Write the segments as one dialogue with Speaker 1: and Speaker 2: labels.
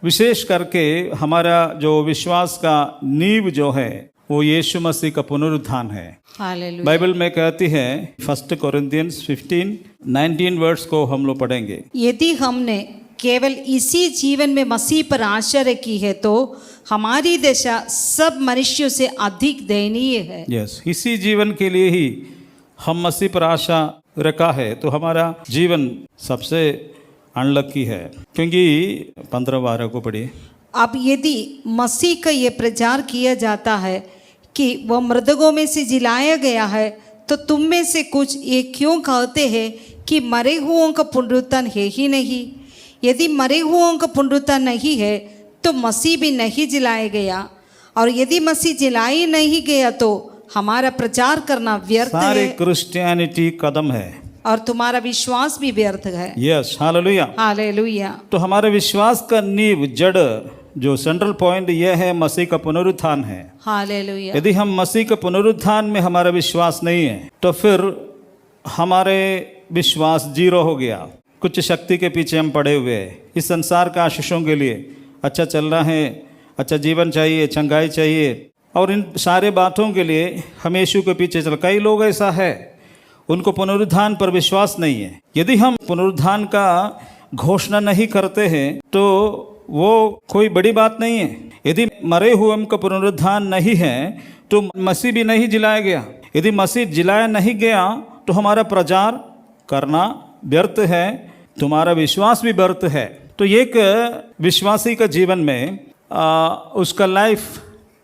Speaker 1: विशेष करके हमारा जो विश्वास का नींव जो है वो यीशु मसीह का पुनरुत्थान है।
Speaker 2: हालेलुया।
Speaker 1: बाइबल में कहती है 1 कोरिन्थियंस 15:19 वर्ड्स को हम लोग पढ़ेंगे।
Speaker 2: यदि हमने केवल इसी जीवन में मसीह पर आशा रखी है तो हमारी दशा सब मनुष्यों से अधिक दयनीय है।
Speaker 1: यस, इसी जीवन के लिए ही हम मसीह पर आशा रखा है तो हमारा जीवन सबसे अनलकी है। क्योंकि 15-12 को पढ़िए।
Speaker 2: अब यदि मसीह का ये प्रचार किया जाता है कि वह मृतकों में से जिलाया गया है तो तुम में से कुछ ये क्यों कहते हैं कि मरे हुओं का पुनरुत्थान है ही नहीं। यदि मरे हुओं का पुनरुत्थान नहीं है तो मसीह भी नहीं जिलाया गया, और यदि मसीह जिलाया नहीं गया तो हमारा प्रचार करना व्यर्थ
Speaker 1: सारे
Speaker 2: है
Speaker 1: क्रिश्चियनिटी कदम है
Speaker 2: और तुम्हारा विश्वास भी व्यर्थ है।
Speaker 1: Yes, hallelujah.
Speaker 2: हालेलुया।
Speaker 1: तो हमारे विश्वास का नींव जड़ जो सेंट्रल पॉइंट यह है मसीह का पुनरुत्थान है।
Speaker 2: हालेलुया।
Speaker 1: यदि हम मसीह के पुनरुत्थान में हमारा विश्वास नहीं है तो फिर हमारे विश्वास जीरो हो गया। कुछ शक्ति के पीछे हम पड़े हुए हैं, इस संसार का आशीषों के लिए अच्छा चल रहा है, अच्छा जीवन चाहिए, चंगाई चाहिए, और इन सारे बातों के लिए हम यीशु के पीछे चल। कई लोग ऐसा है उनको पुनरुत्थान पर विश्वास नहीं है। यदि हम पुनरुत्थान का घोषणा नहीं करते हैं तो वो कोई बड़ी बात नहीं है। यदि मरे हुए का पुनरुत्थान नहीं है तो मसीह भी नहीं जिलाया गया। यदि मसीह जिलाया नहीं गया तो हमारा प्रचार करना व्यर्थ है, तुम्हारा विश्वास भी व्यर्थ है। तो एक विश्वासी का जीवन में उसका लाइफ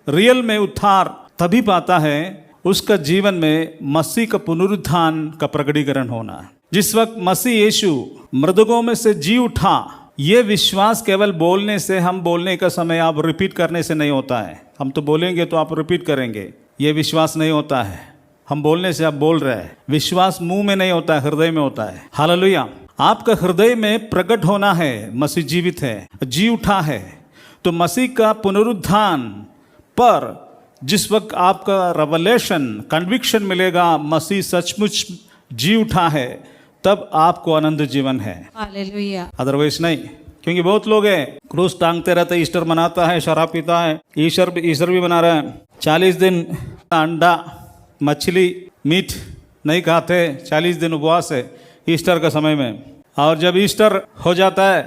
Speaker 1: रियल में उद्धार तभी पाता है उसका जीवन में मसीह का पुनरुत्थान का प्रकटीकरण होना। जिस वक्त मसीह यीशु मृतकों में से जी उठा, ये विश्वास केवल बोलने से, हम बोलने का समय आप रिपीट करने से नहीं होता है। हम तो बोलेंगे तो आप रिपीट करेंगे, ये विश्वास नहीं होता है। हम बोलने से आप बोल रहे हैं, विश्वास मुंह में नहीं होता है, हृदय में होता है। हालेलुया। आपका हृदय में प्रकट होना है मसीह जीवित है, जी उठा है। तो मसीह का पुनरुत्थान पर जिस वक्त आपका रेवलेशन, कन्विक्शन मिलेगा मसीह सचमुच जी उठा है, तब आपको आनंद जीवन है।
Speaker 2: हालेलुया।
Speaker 1: अदरवाइज नहीं। क्योंकि बहुत लोग हैं क्रूस टांगते रहते, ईस्टर मनाता है, शराब पीता है, ईस्टर भी मना रहा है, 40 दिन अंडा मछली मीट नहीं खाते, 40 दिन उपवास है ईस्टर का समय में, और जब ईस्टर हो जाता है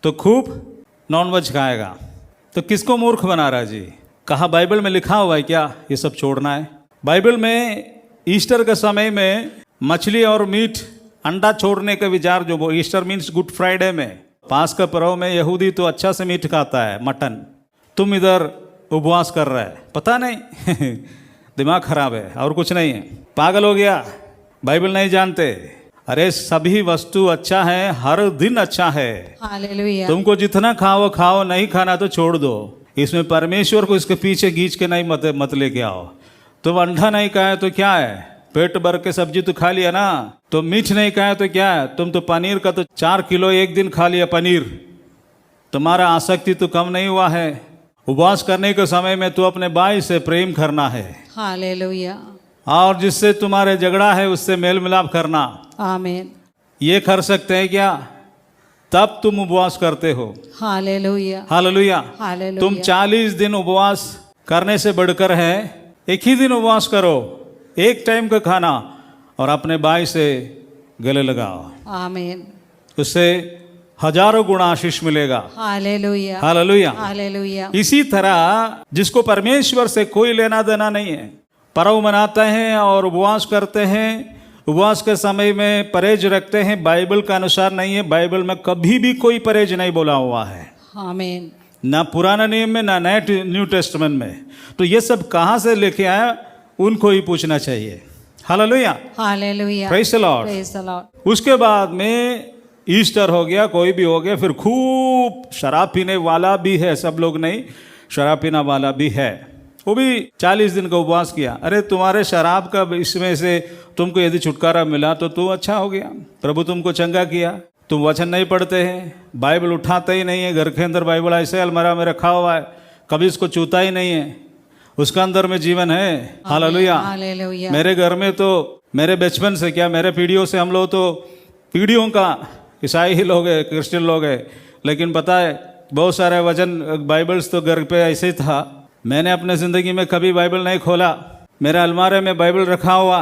Speaker 1: तो खूब नॉनवेज खाएगा। तो किसको मूर्ख बना रहा है जी? कहाँ बाइबल में लिखा हुआ है क्या ये सब छोड़ना है? बाइबल में ईस्टर के समय में मछली और मीट अंडा छोड़ने का विचार, जो वो ईस्टर मीन्स गुड फ्राइडे में, पास का पर्व में यहूदी तो अच्छा से मीट खाता है, मटन। तुम इधर उपवास कर रहा है, पता नहीं दिमाग खराब है और कुछ नहीं है, पागल हो गया, बाइबल नहीं जानते। अरे सभी वस्तु अच्छा है, हर दिन अच्छा है।
Speaker 2: हालेलुया।
Speaker 1: तुमको जितना खाओ खाओ, नहीं खाना तो छोड़ दो। इसमें परमेश्वर को इसके पीछे खींच के नहीं मत लेके आओ। तुम अंडा नहीं खाए तो क्या है, पेट भर के सब्जी तो खा लिया ना। तो मीठ नहीं खाए तो क्या है, तुम तो पनीर का तो 4 किलो एक दिन खा लिया पनीर। तुम्हारा आसक्ति तो कम नहीं हुआ है। उपवास करने के समय में तो अपने भाई से प्रेम करना है।
Speaker 2: हालेलुया।
Speaker 1: और जिससे तुम्हारे झगड़ा है उससे मेल मिलाप करना।
Speaker 2: आमीन।
Speaker 1: ये कर सकते हैं क्या? तब तुम उपवास करते हो।
Speaker 2: हालेलुया।
Speaker 1: हालेलुया।
Speaker 2: हालेलुया।
Speaker 1: तुम 40 दिन उपवास करने से बढ़कर है, एक ही दिन उपवास करो, एक टाइम का खाना, और अपने भाई से गले लगाओ।
Speaker 2: आमीन।
Speaker 1: उससे हजारों गुना आशीष मिलेगा।
Speaker 2: हालेलुया।
Speaker 1: हालेलुया।
Speaker 2: हालेलुया।
Speaker 1: इसी तरह जिसको परमेश्वर से कोई लेना देना नहीं है, पर्व मनाते हैं और उपवास करते हैं, उपवास के समय में परहेज रखते हैं, बाइबल का अनुसार नहीं है। बाइबल में कभी भी कोई परहेज नहीं बोला हुआ है,
Speaker 2: आमीन।
Speaker 1: ना पुराना नियम में ना न्यू टेस्टमेंट में। तो ये सब कहाँ से लेके आया, उनको ही पूछना चाहिए। Hallelujah.
Speaker 2: Hallelujah.
Speaker 1: Praise the Lord.
Speaker 2: Praise the Lord.
Speaker 1: उसके बाद में ईस्टर हो गया, कोई भी हो गया, फिर खूब शराब पीने वाला भी है, सब लोग नहीं, शराब पीने वाला भी है, वो भी 40 दिन का उपवास किया। अरे तुम्हारे शराब का इसमें से तुमको यदि छुटकारा मिला तो तू अच्छा हो गया, प्रभु तुमको चंगा किया। तुम वचन नहीं पढ़ते हैं, बाइबल उठाते ही नहीं है, घर के अंदर बाइबल ऐसे अलमारा में रखा हुआ है, कभी इसको छूता ही नहीं है, उसका अंदर में जीवन है। हालेलुया।
Speaker 2: हालेलुया।
Speaker 1: मेरे घर में तो मेरे बचपन से क्या, मेरे पीढ़ियों से, हम लोग तो पीढ़ियों का ईसाई ही लोग हैं, क्रिश्चियन लोग हैं, लेकिन पता है बहुत सारे वचन बाइबल्स तो घर पे ऐसे ही था। मैंने अपने ज़िंदगी में कभी बाइबल नहीं खोला। मेरे अलमारे में बाइबल रखा हुआ।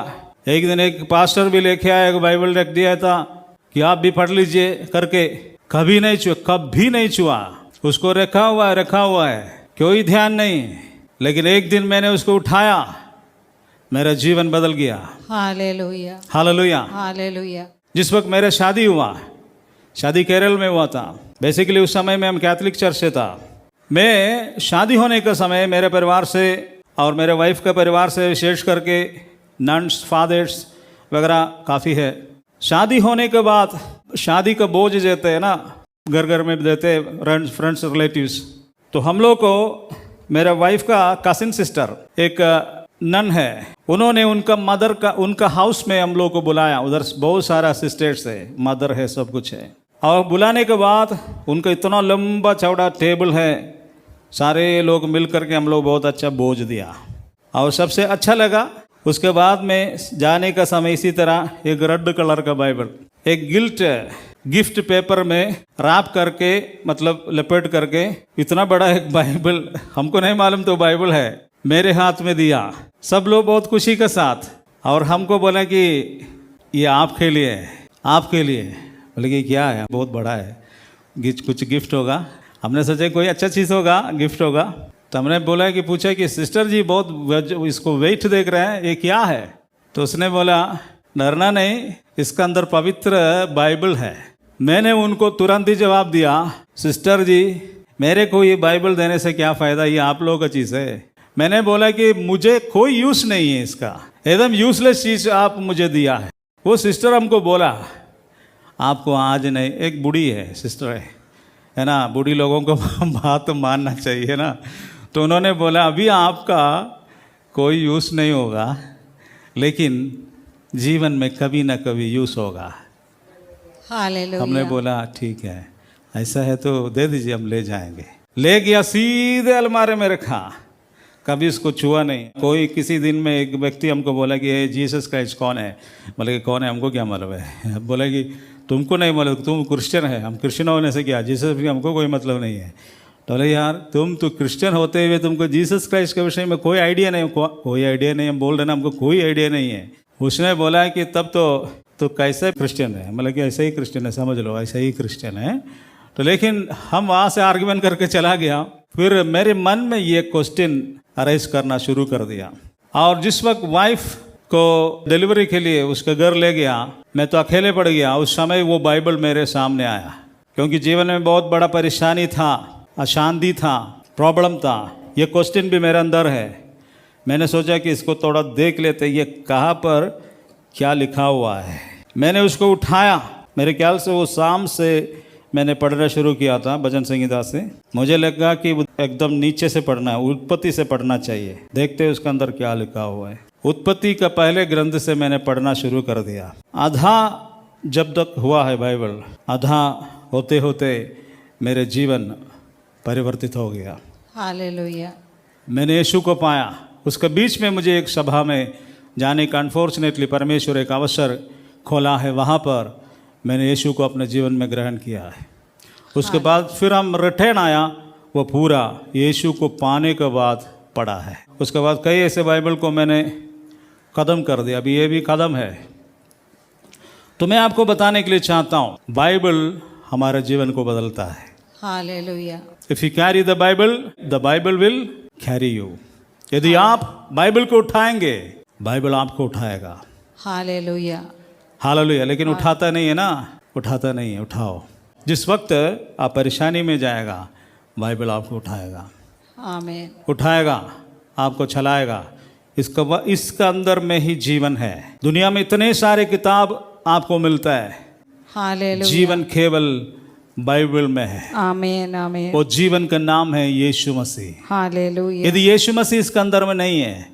Speaker 1: एक दिन एक पास्टर भी लेके आया, एक बाइबल रख दिया था कि आप भी पढ़ लीजिए करके। कभी नहीं छुआ। उसको रखा हुआ है, कोई ध्यान नहीं। लेकिन एक दिन मैंने उसको उठाया, मेरा जीवन बदल गया।
Speaker 2: Hallelujah,
Speaker 1: hallelujah.
Speaker 2: हालेलुया।
Speaker 1: जिस वक्त मेरा शादी केरल में हुआ था। बेसिकली उस समय में हम कैथोलिक चर्च से था। मैं शादी होने का समय मेरे परिवार से और मेरे वाइफ के परिवार से, विशेष करके नन्स फादर्स वगैरह काफ़ी है। शादी होने के बाद शादी का बोझ देते हैं ना, घर घर में देते फ्रेंड्स रिलेटिव्स। तो हम लोग को मेरे वाइफ का कसिन सिस्टर एक नन है, उन्होंने उनका हाउस में हम लोग को बुलाया। उधर बहुत सारा सिस्टर्स है, मदर है, सब कुछ है। और बुलाने के बाद उनका इतना लंबा चौड़ा टेबल है, सारे लोग मिल करके हम लोग बहुत अच्छा भोज दिया और सबसे अच्छा लगा। उसके बाद में जाने का समय इसी तरह एक रेड कलर का बाइबल, एक गिफ्ट पेपर में रैप करके, मतलब लपेट करके, इतना बड़ा एक बाइबल, हमको नहीं मालूम तो बाइबल है, मेरे हाथ में दिया। सब लोग बहुत खुशी के साथ, और हमको बोला कि ये आपके लिए। बोले कि क्या है, बहुत बड़ा है, कुछ गिफ्ट होगा। हमने सोचा कोई अच्छा चीज़ होगा, गिफ्ट होगा। तो हमने बोला कि पूछा कि सिस्टर जी बहुत इसको वेट देख रहे हैं, ये क्या है? तो उसने बोला डरना नहीं, इसका अंदर पवित्र बाइबल है। मैंने उनको तुरंत ही जवाब दिया, सिस्टर जी मेरे को ये बाइबल देने से क्या फ़ायदा, ये आप लोगों का चीज़ है। मैंने बोला कि मुझे कोई यूज़ नहीं है इसका, एकदम यूज़लेस चीज़ आप मुझे दिया है। वो सिस्टर हमको बोला आपको आज नहीं, एक बूढ़ी है सिस्टर है ना, बूढ़ी लोगों को बात तो मानना चाहिए ना। तो उन्होंने बोला अभी आपका कोई यूज़ नहीं होगा, लेकिन जीवन में कभी ना कभी यूज़ होगा।
Speaker 2: हालेलुया।
Speaker 1: हमने बोला ठीक है, ऐसा है तो दे दीजिए, हम ले जाएंगे। ले गया, सीधे अलमारे में रखा, कभी इसको छुआ नहीं। कोई किसी दिन में एक व्यक्ति हमको बोला कि ये जीसस क्राइस्ट कौन है? बोले कि कौन है, हमको क्या मालूम है। बोला कि तुमको नहीं मालूम, तुम क्रिश्चियन है, हम क्रिश्चियन होने से क्या, जीसस भी हमको कोई मतलब नहीं है। तो बोले यार तुम तो क्रिश्चियन होते हुए तुमको जीसस क्राइस्ट के विषय में कोई आइडिया नहीं, हम बोल रहे ना हमको कोई आइडिया नहीं है। उसने बोला कि तब तो कैसे क्रिश्चियन है? मतलब कि ऐसे ही क्रिश्चियन है, समझ लो ऐसे ही क्रिश्चियन है। तो लेकिन हम वहाँ से आर्ग्यूमेंट करके चला गया। फिर मेरे मन में ये क्वेश्चन अरेज करना शुरू कर दिया। और जिस वक्त वाइफ को डिलीवरी के लिए उसके घर ले गया, मैं तो अकेले पड़ गया। उस समय वो बाइबल मेरे सामने आया, क्योंकि जीवन में बहुत बड़ा परेशानी था, अशांति था, प्रॉब्लम था। ये क्वेश्चन भी मेरे अंदर है। मैंने सोचा कि इसको थोड़ा देख लेते, ये कहाँ पर क्या लिखा हुआ है। मैंने उसको उठाया, मेरे ख्याल से वो शाम से मैंने पढ़ना शुरू किया था भजन संहिता से। मुझे लगा कि एकदम नीचे से पढ़ना है, उत्पत्ति से पढ़ना चाहिए, देखते हैं उसके अंदर क्या लिखा हुआ है। उत्पत्ति का पहले ग्रंथ से मैंने पढ़ना शुरू कर दिया। आधा जब तक हुआ है बाइबल, आधा होते होते मेरे जीवन परिवर्तित हो गया।
Speaker 2: हालेलुया।
Speaker 1: मैंने यीशु को पाया। उसके बीच में मुझे एक सभा में जाने का अनफॉर्चुनेटली परमेश्वर एक अवसर खोला है, वहाँ पर मैंने यीशु को अपने जीवन में ग्रहण किया है। उसके बाद फिर हम रिटर्न आया, वो पूरा यीशु को पाने के बाद पढ़ा है। उसके बाद कई ऐसे बाइबल को मैंने ख़त्म कर दिया, अभी ये भी ख़त्म है। तो मैं आपको बताने के लिए चाहता हूँ, बाइबल हमारे जीवन को बदलता है।
Speaker 2: Hallelujah.
Speaker 1: If you carry the Bible will carry you. यदि आप बाइबल को उठाएंगे, बाइबल आपको उठाएगा।
Speaker 2: हालेलुया।
Speaker 1: हालेलुया। लेकिन उठाता नहीं है ना, उठाता नहीं है। उठाओ। जिस वक्त आप परेशानी में जाएगा, बाइबल आपको उठाएगा,
Speaker 2: आमीन,
Speaker 1: उठाएगा, आपको चलाएगा। इसका अंदर में ही जीवन है। दुनिया में इतने सारे किताब आपको मिलता है,
Speaker 2: हालेलुया।
Speaker 1: जीवन केवल बाइबल में है।
Speaker 2: आमीन, आमीन।
Speaker 1: वो जीवन का नाम है यीशु मसीह।
Speaker 2: हालेलुया।
Speaker 1: यदि यीशु मसीह इसके अंदर में नहीं है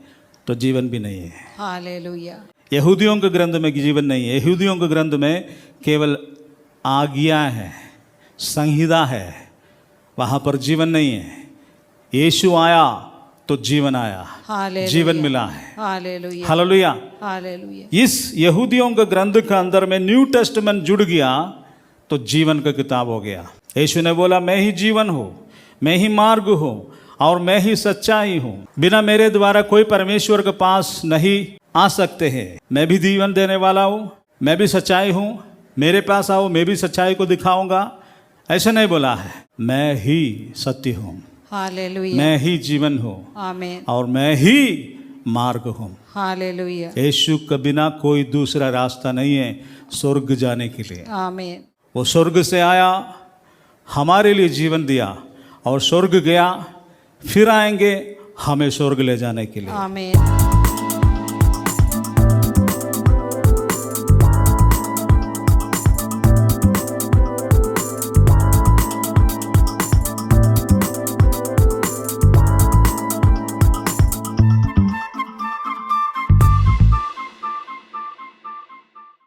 Speaker 1: तो जीवन भी नहीं है।
Speaker 2: हालेलुया।
Speaker 1: यहूदियों के ग्रंथ में जीवन नहीं है। यहूदियों के ग्रंथ में केवल आज्ञा है, संहिता है, वहाँ पर जीवन नहीं है। यीशु आया तो जीवन आया,
Speaker 2: हालेलुया।
Speaker 1: जीवन मिला है।
Speaker 2: हालेलुया।
Speaker 1: हालेलुया।
Speaker 2: हालेलुया।
Speaker 1: इस यहूदियों के ग्रंथ के अंदर में न्यू टेस्टमेंट जुड़ गया तो जीवन का किताब हो गया। यीशु ने बोला, मैं ही जीवन हूँ, मैं ही मार्ग हूँ और मैं ही सच्चाई हूँ। बिना मेरे द्वारा कोई परमेश्वर के पास नहीं आ सकते हैं। मैं भी जीवन देने वाला हूँ, मैं भी सच्चाई हूँ। मेरे पास आओ, मैं भी सच्चाई को दिखाऊंगा। ऐसा नहीं बोला है, मैं ही सत्य हूँ,
Speaker 2: हालेलुया,
Speaker 1: मैं ही जीवन हूँ
Speaker 2: आमीन,
Speaker 1: और मैं ही मार्ग हूँ।
Speaker 2: हालेलुया,
Speaker 1: यीशु के बिना कोई दूसरा रास्ता नहीं है स्वर्ग जाने के लिए।
Speaker 2: आमीन,
Speaker 1: वो स्वर्ग से आया, हमारे लिए जीवन दिया और स्वर्ग गया, फिर आएंगे हमें स्वर्ग ले जाने के लिए।
Speaker 2: आमीन।